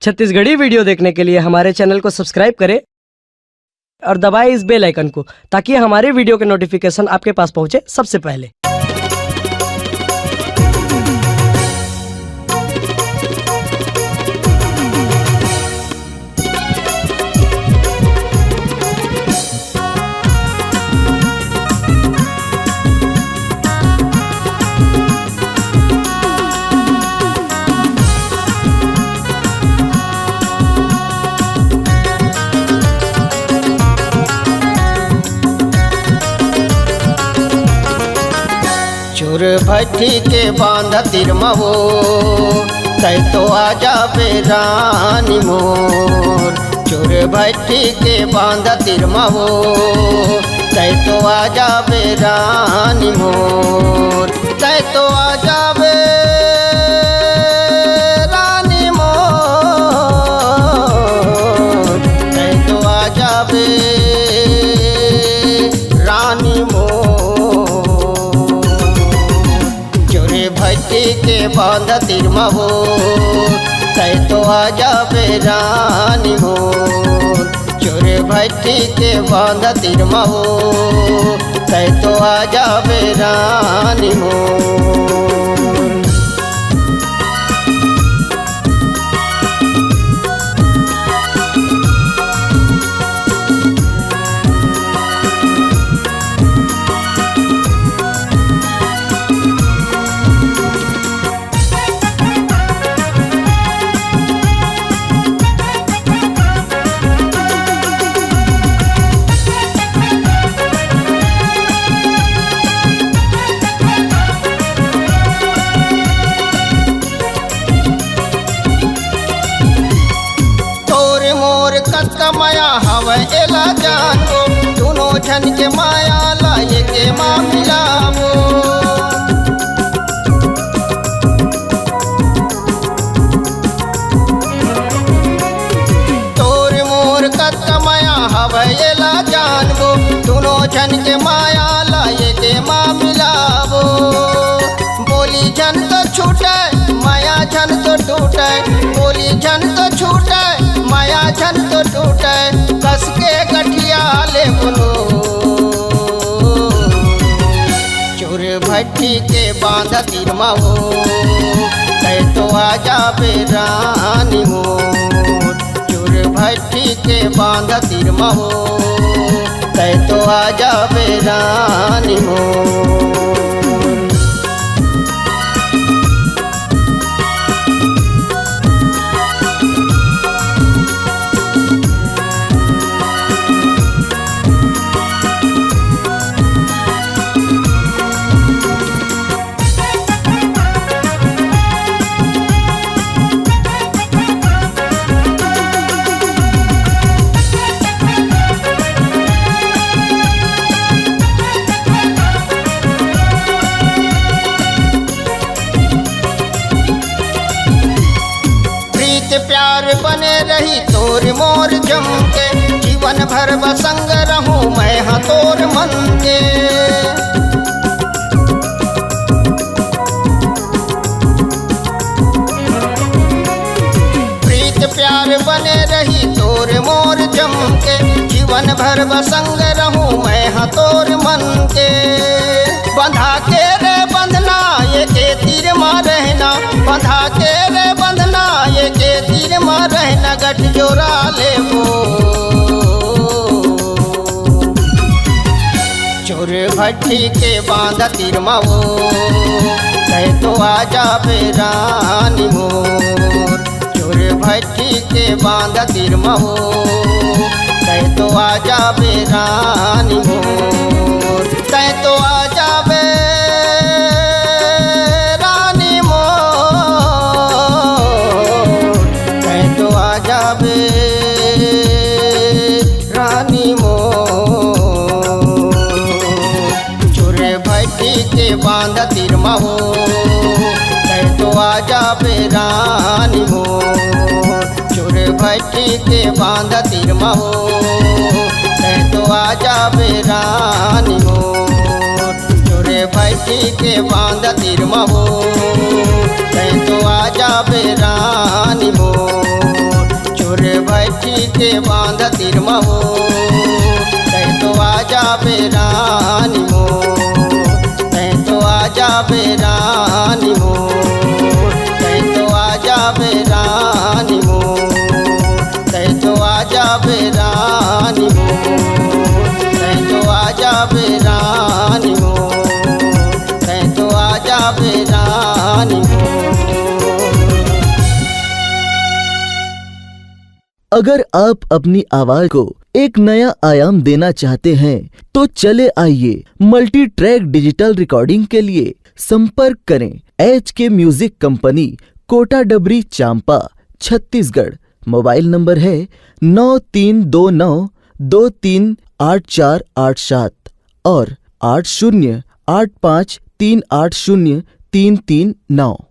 Chhattisgarhi video देखने के लिए हमारे चैनल को सब्सक्राइब करें और दबाएं इस बेल आइकन को ताकि हमारे वीडियो के नोटिफिकेशन आपके पास पहुंचे सबसे पहले। चोर भट्टी के बांध तिरमहो तै तो आजा बेरानी मोर। चोर भट्टी के बांध तिरमहो तै तो आजा बेरानी मोर। तै तो आजा बेरानी मोर। तै तो आजा बेरानी मोर। भट्टी के बांध तिरमहो तै तो आजा बेरानी मोर। चोर भट्टी के बांध तिरमहो तै तो आजा बेरानी मोर। माया हवे एला जानो दोनों जन के माया लाए के माँ मिलावो। तोर मोर कत माया हवे एला जानो दोनों जन के माया लाए के माँ मिलावो। बोली जन तो छूटे माया जन तो टूटे। बोली जन तो छूटे माया जन तो टूटे। कस के गठिया ले बोलो चोर भट्टी के बांध तिरमहो तै तो आजा बेरानी मोर। चोर भट्टी के बांध तिरमहो तै तो आजा बेरानी मोर। प्यार बने रही तोर मोर जम के जीवन भर बसंग रहूं मैं हाँ तोर मन के। प्रीत प्यार बने रही तोर मोर जम के जीवन भर बसंग रहूं मैं हाँ तोर मन के। बंधा के रे बंधना ये के तीर मां रहना। बंधा के रे बंधना ये के तीर मां रहना। गठ जोरा ले वो चोर भट्टी के बांध तिरमहो तै तो आजा बेरानी मोर। चोर भट्टी के बांध तिरमहो तै तो आजा बेरानी मोर। तै तो आजा बेरानी मोर। तै तो आजा बेरानी मोर। चोर भट्टी के बांध तिरमहो तै तो आजा बेरानी मोर। चोर भट्टी के बांध तिरमहो तै तो आजा बेरानी मोर। चोर भट्टी के बांध तिरमहो तै तो आजा बेरानी मोर। बच्ची के बांध तिरमहो कह तो आजा बेरानी मो कह तो आजा बेरानी मो कह तो आजा बेरानी मो कह तो आजा बेरानी मो कह तो आजा बेरानी मो कह तो आजा बेरानी मो। अगर आप अपनी आवाज को एक नया आयाम देना चाहते हैं तो चले आइए मल्टी ट्रैक डिजिटल रिकॉर्डिंग के लिए संपर्क करें HK म्यूजिक कंपनी, कोटा डबरी, चांपा, छत्तीसगढ़। मोबाइल नंबर है 9329238487 और 8085380339।